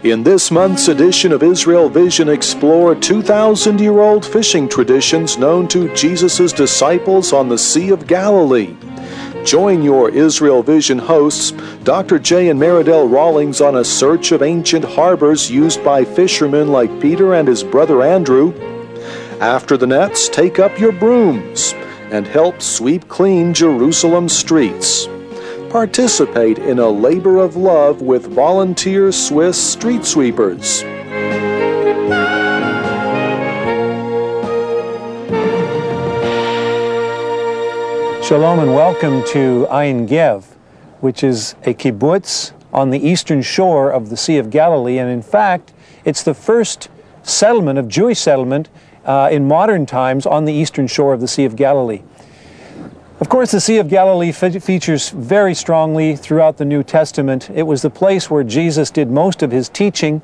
In this month's edition of Israel Vision, explore 2,000-year-old fishing traditions known to Jesus' disciples on the Sea of Galilee. Join your Israel Vision hosts, Dr. J. and Maridel Rawlings, on a search of ancient harbors used by fishermen like Peter and his brother Andrew. After the nets, take up your brooms and help sweep clean Jerusalem's streets. Participate in a labor of love with volunteer Swiss street sweepers. Shalom and welcome to Ein Gev, which is a kibbutz on the eastern shore of the Sea of Galilee, and in fact, it's the first settlement of Jewish settlement in modern times on the eastern shore of the Sea of Galilee. Of course, the Sea of Galilee features very strongly throughout the New Testament. It was the place where Jesus did most of his teaching,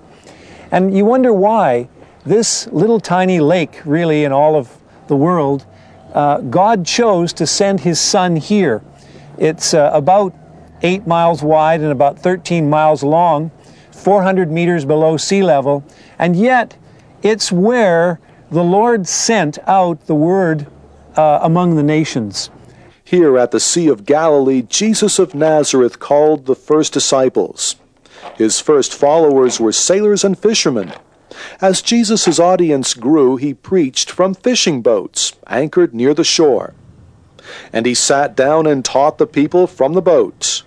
and you wonder why this little tiny lake, really in all of the world, God chose to send his Son here. It's about 8 miles wide and about 13 miles long, 400 meters below sea level, and yet it's where the Lord sent out the word among the nations. Here at the Sea of Galilee, Jesus of Nazareth called the first disciples. His first followers were sailors and fishermen. As Jesus' audience grew, he preached from fishing boats anchored near the shore. And he sat down and taught the people from the boats.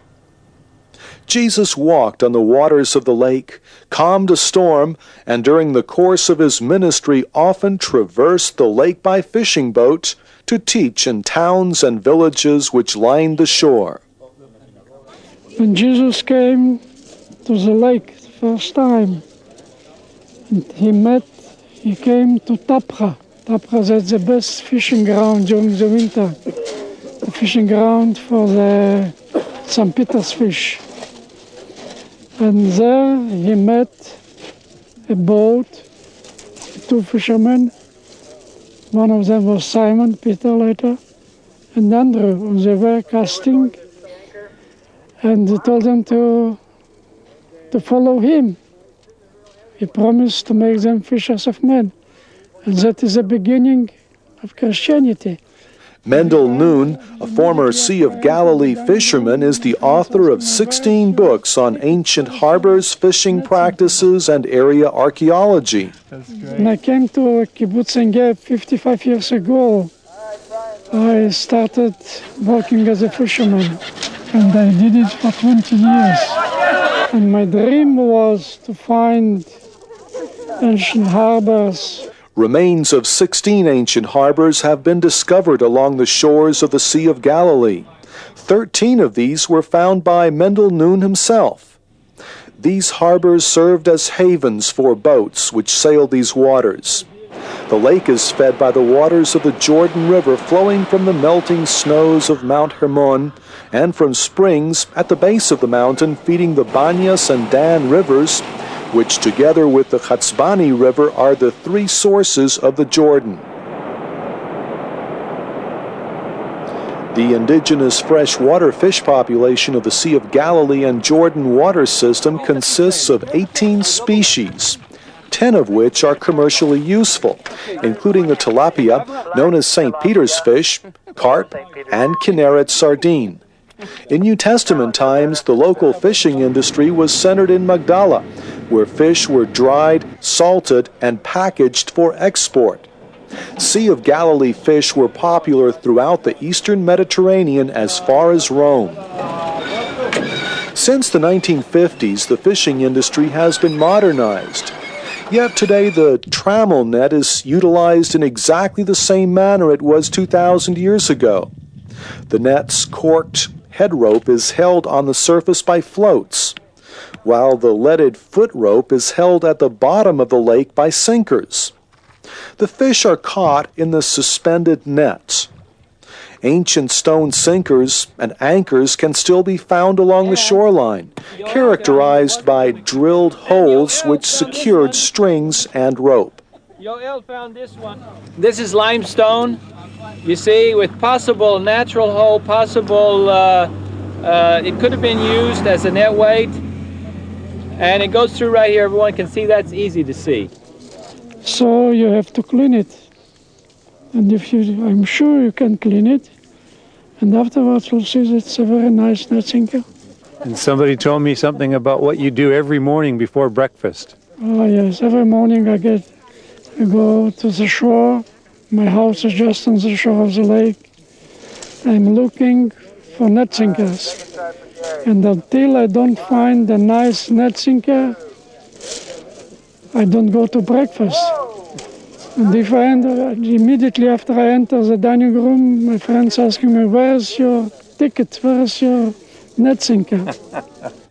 Jesus walked on the waters of the lake, calmed a storm, and during the course of his ministry often traversed the lake by fishing boat to teach in towns and villages which lined the shore. When Jesus came to the lake the first time, he came to Tapra. Tapra is the best fishing ground during the winter, the fishing ground for the St. Peter's fish. And there he met a boat, two fishermen. One of them was Simon, Peter later, and Andrew, and they were casting, and he told them to follow him. He promised to make them fishers of men, and that is the beginning of Christianity. Mendel Nun, a former Sea of Galilee fisherman, is the author of 16 books on ancient harbors, fishing practices, and area archaeology. When I came to Kibbutz Ein Gev 55 years ago, I started working as a fisherman, and I did it for 20 years. And my dream was to find ancient harbors. Remains of 16 ancient harbors have been discovered along the shores of the Sea of Galilee. 13 of these were found by Mendel Nun himself. These harbors served as havens for boats which sailed these waters. The lake is fed by the waters of the Jordan River flowing from the melting snows of Mount Hermon and from springs at the base of the mountain feeding the Banyas and Dan rivers, which together with the Chatzbani River are the three sources of the Jordan. The indigenous freshwater fish population of the Sea of Galilee and Jordan water system consists of 18 species, 10 of which are commercially useful, including the tilapia, known as St. Peter's fish, carp, and Kinneret sardine. In New Testament times, the local fishing industry was centered in Magdala, where fish were dried, salted, and packaged for export. Sea of Galilee fish were popular throughout the eastern Mediterranean as far as Rome. Since the 1950s, the fishing industry has been modernized. Yet today the trammel net is utilized in exactly the same manner it was 2,000 years ago. The net's corked head rope is held on the surface by floats, while the leaded foot rope is held at the bottom of the lake by sinkers. The fish are caught in the suspended net. Ancient stone sinkers and anchors can still be found along the shoreline, characterized by drilled holes which secured strings and rope. Yoel found this one. This is limestone, you see, with possible natural hole, possible, it could have been used as a net weight. And it goes through right here. Everyone can see that's easy to see. So you have to clean it. And I'm sure you can clean it. And afterwards you'll see that it's a very nice net sinker. And somebody told me something about what you do every morning before breakfast. Oh yes, every morning I go to the shore. My house is just on the shore of the lake. I'm looking for net sinkers. And until I don't find a nice net sinker, I don't go to breakfast. And if I enter, immediately after I enter the dining room, my friend's asking me, where's your ticket? Where's your net sinker?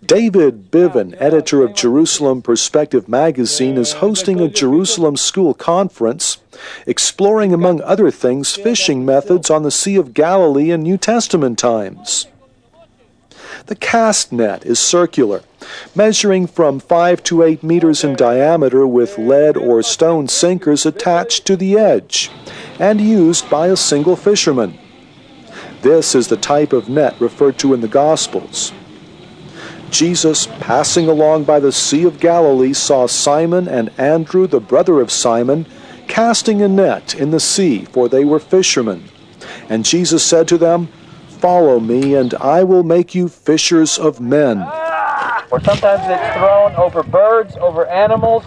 David Biven, editor of Jerusalem Perspective magazine, is hosting a Jerusalem school conference exploring, among other things, fishing methods on the Sea of Galilee in New Testament times. The cast net is circular, measuring from 5 to 8 meters in diameter with lead or stone sinkers attached to the edge and used by a single fisherman. This is the type of net referred to in the Gospels. Jesus, passing along by the Sea of Galilee, saw Simon and Andrew, the brother of Simon, casting a net in the sea, for they were fishermen. And Jesus said to them, "Follow me, and I will make you fishers of men." Or sometimes it's thrown over birds, over animals.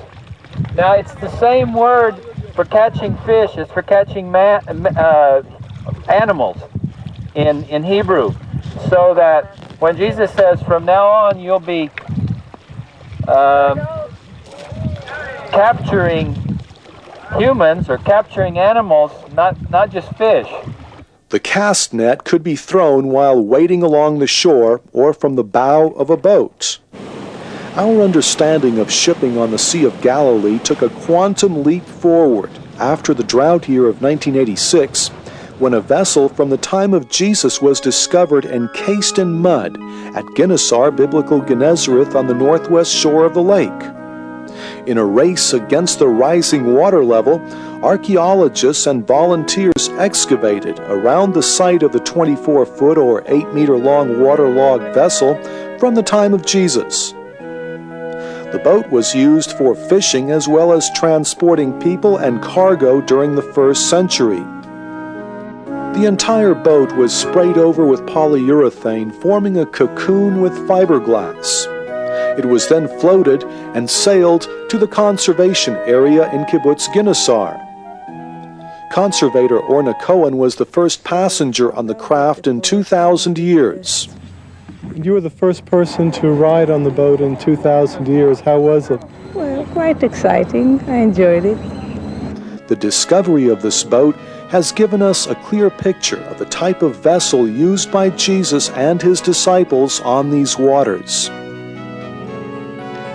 Now it's the same word for catching fish as for catching animals in Hebrew. So that when Jesus says, from now on you'll be capturing humans or capturing animals, not just fish. The cast net could be thrown while wading along the shore or from the bow of a boat. Our understanding of shipping on the Sea of Galilee took a quantum leap forward after the drought year of 1986, when a vessel from the time of Jesus was discovered encased in mud at Gennesar, biblical Gennesareth, on the northwest shore of the lake. In a race against the rising water level, archaeologists and volunteers excavated around the site of the 24-foot or 8-meter-long waterlogged vessel from the time of Jesus. The boat was used for fishing as well as transporting people and cargo during the 1st century. The entire boat was sprayed over with polyurethane, forming a cocoon with fiberglass. It was then floated and sailed to the conservation area in Kibbutz Gennesar. Conservator Orna Cohen was the first passenger on the craft in 2,000 years. You were the first person to ride on the boat in 2,000 years. How was it? Well, quite exciting. I enjoyed it. The discovery of this boat has given us a clear picture of the type of vessel used by Jesus and his disciples on these waters.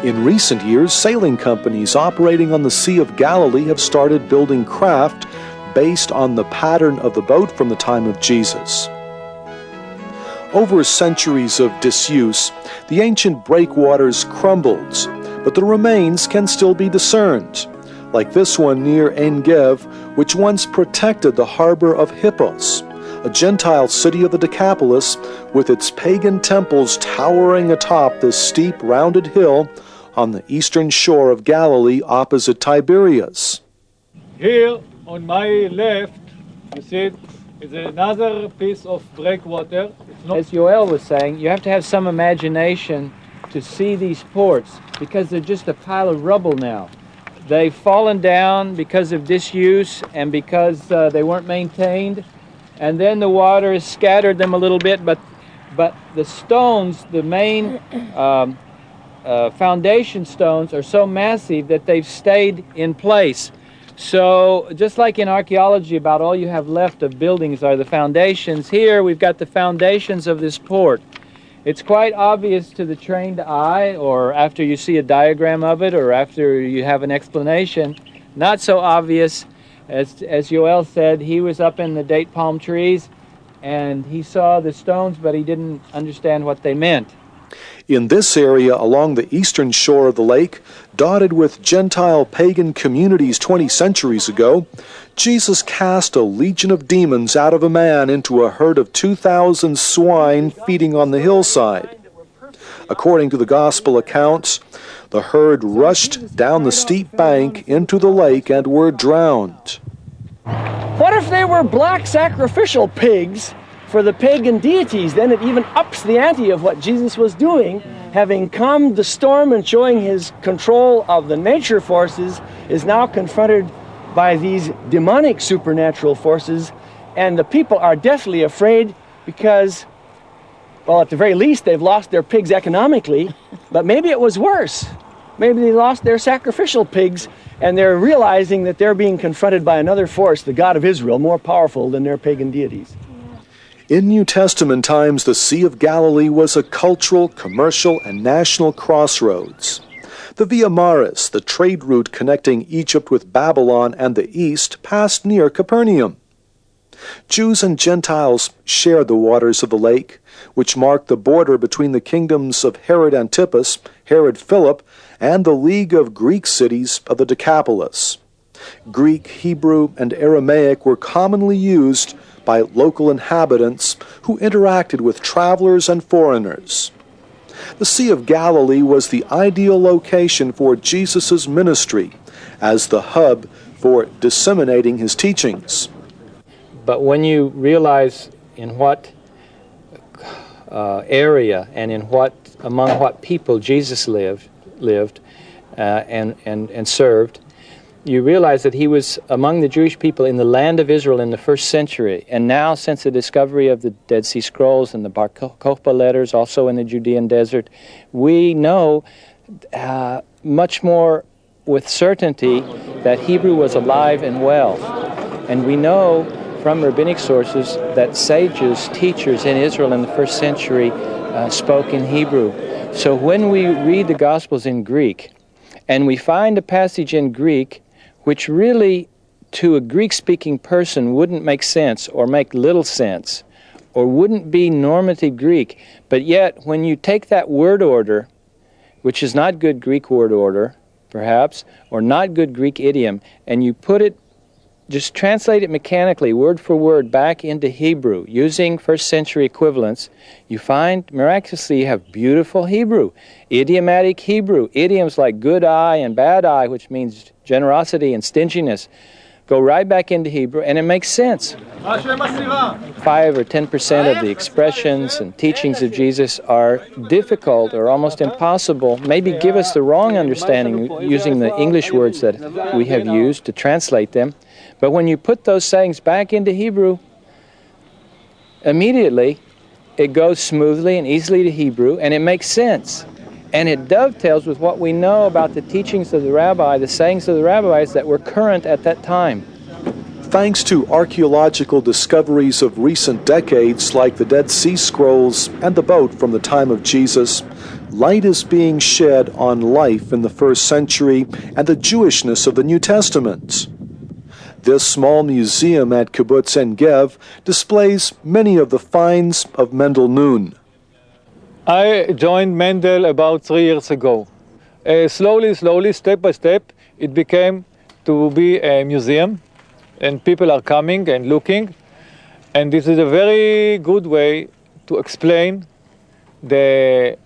In recent years, sailing companies operating on the Sea of Galilee have started building craft based on the pattern of the boat from the time of Jesus. Over centuries of disuse, the ancient breakwaters crumbled, but the remains can still be discerned, like this one near Ein Gev, which once protected the harbor of Hippos, a Gentile city of the Decapolis, with its pagan temples towering atop the steep, rounded hill on the eastern shore of Galilee opposite Tiberias. Here, on my left, you see it, is another piece of breakwater. As Yoel was saying, you have to have some imagination to see these ports because they're just a pile of rubble now. They've fallen down because of disuse and because they weren't maintained, and then the water has scattered them a little bit, but but the stones, the main foundation stones, are so massive that they've stayed in place. So just like in archaeology, about all you have left of buildings are the foundations, here we've got the foundations of this port. It's quite obvious to the trained eye, or after you see a diagram of it, or after you have an explanation. Not so obvious. As Yoel said, he was up in the date palm trees and he saw the stones, but he didn't understand what they meant. In this area along the eastern shore of the lake, dotted with Gentile pagan communities 20 centuries ago, Jesus cast a legion of demons out of a man into a herd of 2,000 swine feeding on the hillside. According to the gospel accounts, the herd rushed down the steep bank into the lake and were drowned. What if they were black sacrificial pigs for the pagan deities? Then it even ups the ante of what Jesus was doing. Having calmed the storm and showing his control of the nature forces, is now confronted by these demonic supernatural forces, and the people are deathly afraid because, well, at the very least, they've lost their pigs economically, but maybe it was worse. Maybe they lost their sacrificial pigs, and they're realizing that they're being confronted by another force, the God of Israel, more powerful than their pagan deities. In New Testament times, the Sea of Galilee was a cultural, commercial, and national crossroads. The Via Maris, the trade route connecting Egypt with Babylon and the East, passed near Capernaum. Jews and Gentiles shared the waters of the lake, which marked the border between the kingdoms of Herod Antipas, Herod Philip, and the League of Greek cities of the Decapolis. Greek, Hebrew, and Aramaic were commonly used by local inhabitants who interacted with travelers and foreigners. The Sea of Galilee was the ideal location for Jesus' ministry as the hub for disseminating his teachings. But when you realize in what area and among what people Jesus lived and served, you realize that he was among the Jewish people in the land of Israel in the first century. And now, since the discovery of the Dead Sea Scrolls and the Bar Kokhba letters, also in the Judean desert, we know much more with certainty that Hebrew was alive and well. And we know from rabbinic sources that sages, teachers in Israel in the first century spoke in Hebrew. So when we read the Gospels in Greek, and we find a passage in Greek which really, to a Greek-speaking person, wouldn't make sense or make little sense or wouldn't be normative Greek, but yet when you take that word order, which is not good Greek word order, perhaps, or not good Greek idiom, and you put it, just translate it mechanically, word for word, back into Hebrew, using first century equivalents, you find, miraculously, you have beautiful Hebrew, idiomatic Hebrew, idioms like good eye and bad eye, which means generosity and stinginess, go right back into Hebrew, and it makes sense. 5 or 10% of the expressions and teachings of Jesus are difficult or almost impossible, maybe give us the wrong understanding using the English words that we have used to translate them. But when you put those sayings back into Hebrew, immediately it goes smoothly and easily to Hebrew, and it makes sense. And it dovetails with what we know about the teachings of the rabbi, the sayings of the rabbis that were current at that time. Thanks to archaeological discoveries of recent decades like the Dead Sea Scrolls and the boat from the time of Jesus, light is being shed on life in the first century and the Jewishness of the New Testament. This small museum at Kibbutz En Gev displays many of the finds of Mendel Nun. I joined Mendel about 3 years ago. Slowly, step by step, it became to be a museum, and people are coming and looking. And this is a very good way to explain the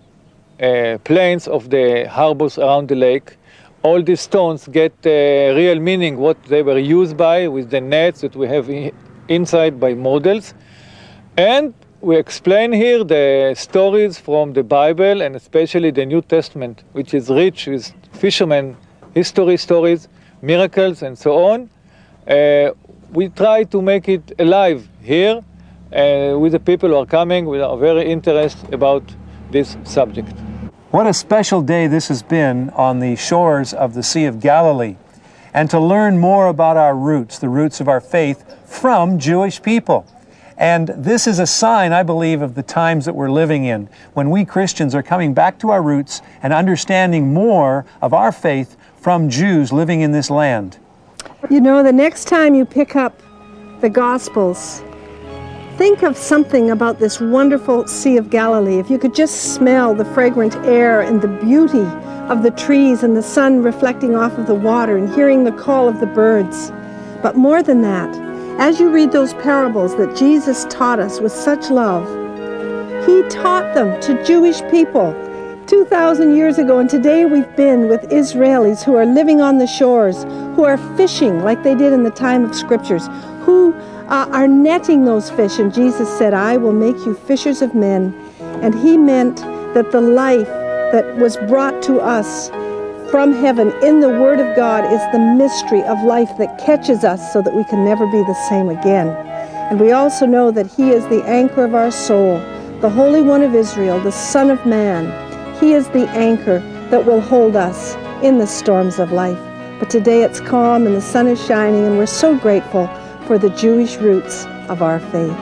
planes of the harbors around the lake. All these stones get real meaning, what they were used by, with the nets that we have inside by models. And we explain here the stories from the Bible, and especially the New Testament, which is rich with fishermen, history stories, miracles, and so on. We try to make it alive here, with the people who are coming, we are very interested about this subject. What a special day this has been on the shores of the Sea of Galilee, and to learn more about our roots, the roots of our faith, from Jewish people. And this is a sign, I believe, of the times that we're living in, when we Christians are coming back to our roots and understanding more of our faith from Jews living in this land. You know, the next time you pick up the Gospels, think of something about this wonderful Sea of Galilee. If you could just smell the fragrant air and the beauty of the trees and the sun reflecting off of the water and hearing the call of the birds. But more than that, as you read those parables that Jesus taught us with such love, He taught them to Jewish people 2,000 years ago, and today we've been with Israelis who are living on the shores, who are fishing like they did in the time of Scriptures, who are netting those fish, and Jesus said, I will make you fishers of men. And He meant that the life that was brought to us from heaven in the Word of God is the mystery of life that catches us so that we can never be the same again. And we also know that He is the anchor of our soul, the Holy One of Israel, the Son of Man. He is the anchor that will hold us in the storms of life. But today it's calm and the sun is shining, and we're so grateful for the Jewish roots of our faith.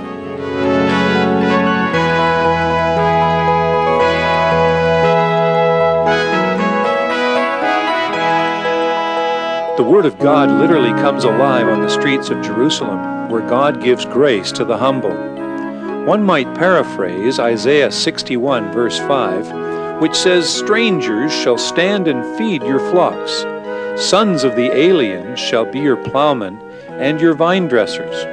The Word of God literally comes alive on the streets of Jerusalem, where God gives grace to the humble. One might paraphrase Isaiah 61, verse 5, which says, strangers shall stand and feed your flocks. Sons of the aliens shall be your plowmen and your vine dressers,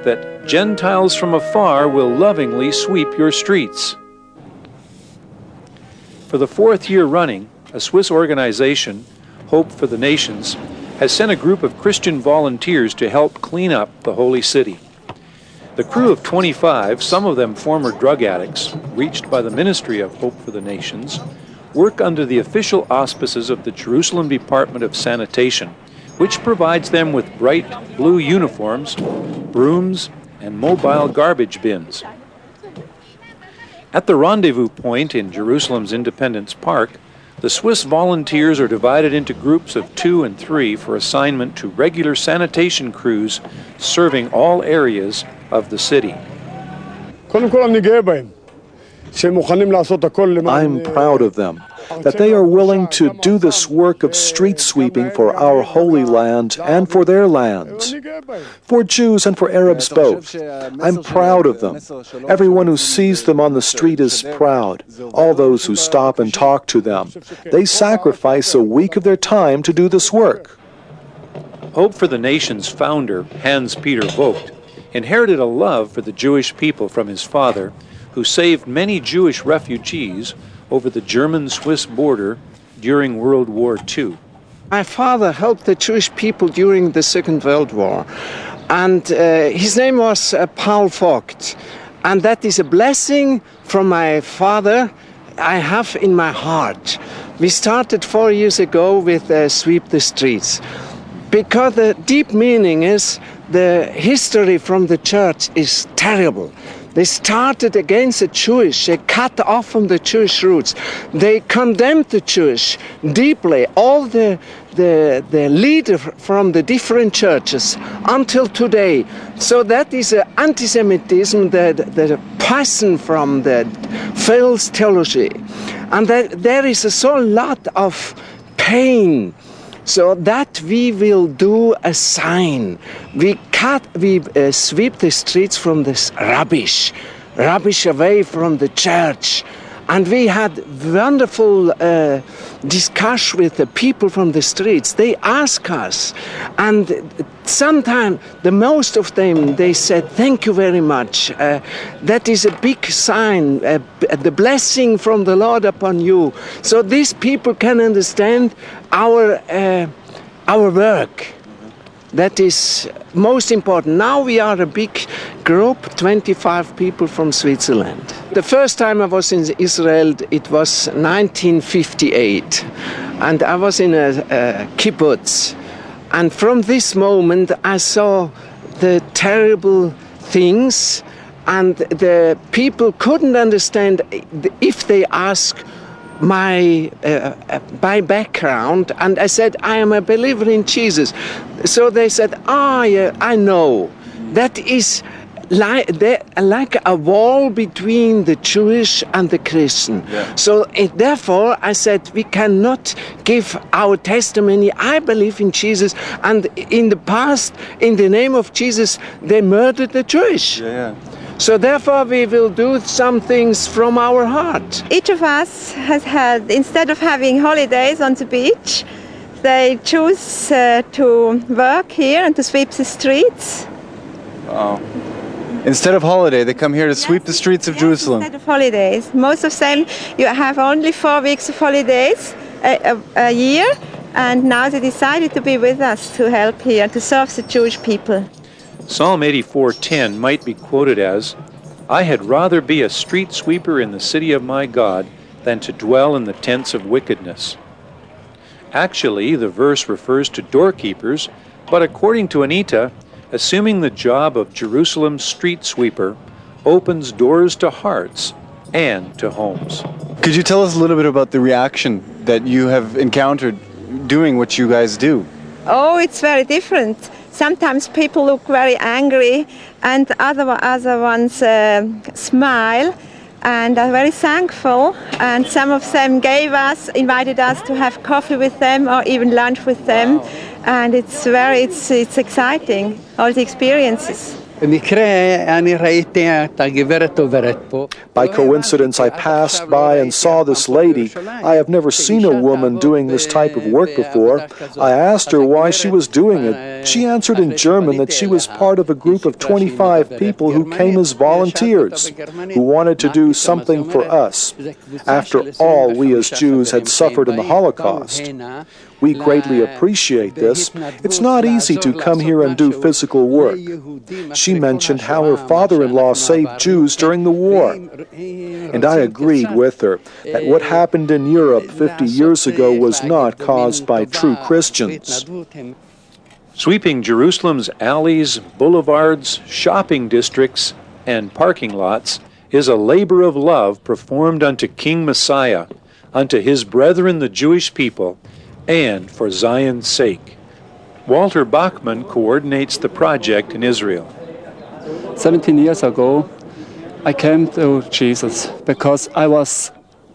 that Gentiles from afar will lovingly sweep your streets. For the 4th year running, a Swiss organization, Hope for the Nations, has sent a group of Christian volunteers to help clean up the Holy City. The crew of 25, some of them former drug addicts, reached by the Ministry of Hope for the Nations, work under the official auspices of the Jerusalem Department of Sanitation, which provides them with bright blue uniforms, brooms, and mobile garbage bins. At the rendezvous point in Jerusalem's Independence Park, the Swiss volunteers are divided into groups of 2 and 3 for assignment to regular sanitation crews serving all areas of the city. I'm proud of them, that they are willing to do this work of street sweeping for our Holy Land and for their lands, for Jews and for Arabs both. I'm proud of them. Everyone who sees them on the street is proud, all those who stop and talk to them. They sacrifice a week of their time to do this work. Hope for the Nations founder, Hans-Peter Vogt, inherited a love for the Jewish people from his father, who saved many Jewish refugees over the German-Swiss border during World War II. My father helped the Jewish people during the Second World War, and his name was Paul Vogt, and that is a blessing from my father I have in my heart. We started 4 years ago with Sweep the Streets, because the deep meaning is the history from the church is terrible. They started against the Jewish. They cut off from the Jewish roots. They condemned the Jewish deeply, all the leaders from the different churches until today. So that is anti-Semitism, the passion from the false theology. And that there is so lot of pain. So that we will do a sign. We sweep the streets from this rubbish away from the church. And we had wonderful discussion with the people from the streets. They asked us, and sometimes, the most of them, they said, thank you very much. That is a big sign, the blessing from the Lord upon you. So these people can understand our work. That is most important. Now we are a big group, 25 people from Switzerland. The first time I was in Israel, it was 1958, and I was in a kibbutz. And from this moment, I saw the terrible things, and the people couldn't understand if they ask my background, and I said I am a believer in Jesus. So they said, yeah, I know. That is like a wall between the Jewish and the Christian. Yeah. So therefore I said we cannot give our testimony. I believe in Jesus, and in the past, in the name of Jesus, they murdered the Jewish. Yeah. So therefore we will do some things from our heart. Each of us has had, instead of having holidays on the beach, they choose to work here and to sweep the streets. Wow. Instead of holiday, they come here to sweep the streets of Jerusalem. Instead of holidays. Most of them, you have only 4 weeks of holidays a year, and now they decided to be with us to help here, to serve the Jewish people. Psalm 84:10 might be quoted as, "I had rather be a street sweeper in the city of my God than to dwell in the tents of wickedness." Actually, the verse refers to doorkeepers, but according to Anita, assuming the job of Jerusalem's street sweeper opens doors to hearts and to homes. Could you tell us a little bit about the reaction that you have encountered doing what you guys do? Oh, it's very different. Sometimes people look very angry, and other ones smile and are very thankful. And some of them invited us to have coffee with them or even lunch with them. Wow. And it's exciting, all the experiences. By coincidence, I passed by and saw this lady. I have never seen a woman doing this type of work before. I asked her why she was doing it. She answered in German that she was part of a group of 25 people who came as volunteers, who wanted to do something for us. After all, we as Jews had suffered in the Holocaust. We greatly appreciate this. It's not easy to come here and do physical work. She mentioned how her father-in-law saved Jews during the war. And I agreed with her that what happened in Europe 50 years ago was not caused by true Christians. Sweeping Jerusalem's alleys, boulevards, shopping districts, and parking lots is a labor of love performed unto King Messiah, unto his brethren the Jewish people, and for Zion's sake. Walter Bachman coordinates the project in Israel. 17 years ago, I came to Jesus because I was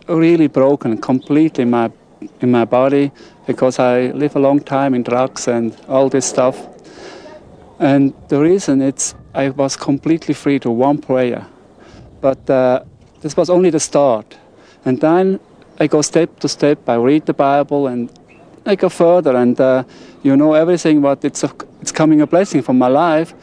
really broken completely in my body, because I live a long time in drugs and all this stuff. And the reason I was completely free to one prayer. But this was only the start. And then I go step to step. I read the Bible and I go further, and everything. But it's coming a blessing from my life.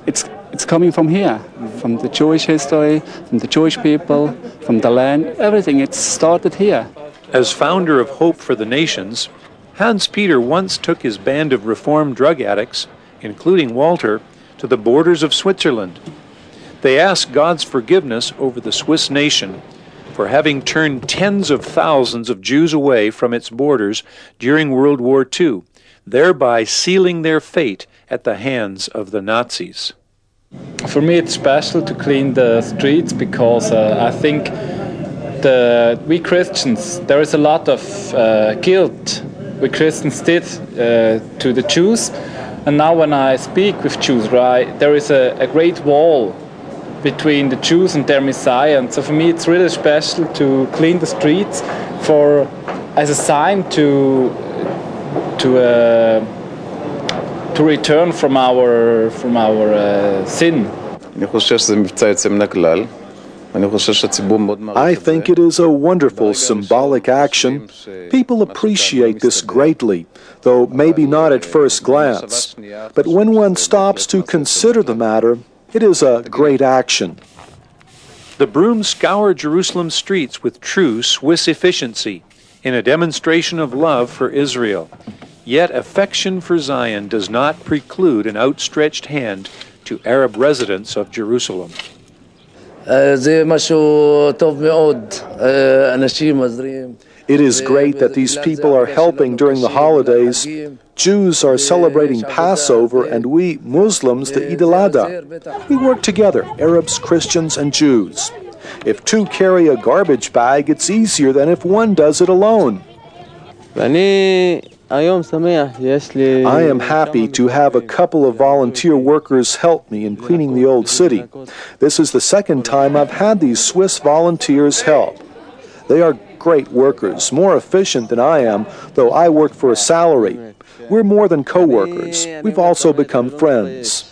It's coming from here, from the Jewish history, from the Jewish people, from the land. Everything. It started here. As founder of Hope for the Nations, Hans Peter once took his band of reformed drug addicts, including Walter, to the borders of Switzerland. They asked God's forgiveness over the Swiss nation for having turned tens of thousands of Jews away from its borders during World War II, thereby sealing their fate at the hands of the Nazis. For me, it's special to clean the streets because I think we Christians, there is a lot of guilt we Christians did to the Jews. And now when I speak with Jews, right, there is a great wall between the Jews and their Messiah. And so for me, it's really special to clean the streets as a sign to return from our sin. I think it is a wonderful symbolic action. People appreciate this greatly, though maybe not at first glance. But when one stops to consider the matter, it is a great action. The brooms scour Jerusalem's streets with true Swiss efficiency in a demonstration of love for Israel. Yet affection for Zion does not preclude an outstretched hand to Arab residents of Jerusalem. It is great that these people are helping during the holidays. Jews are celebrating Passover and we Muslims the Eid al-Adha. We work together, Arabs, Christians, and Jews. If two carry a garbage bag, it's easier than if one does it alone. I am happy to have a couple of volunteer workers help me in cleaning the old city. This is the second time I've had these Swiss volunteers help. They are great workers, more efficient than I am, though I work for a salary. We're more than co-workers. We've also become friends.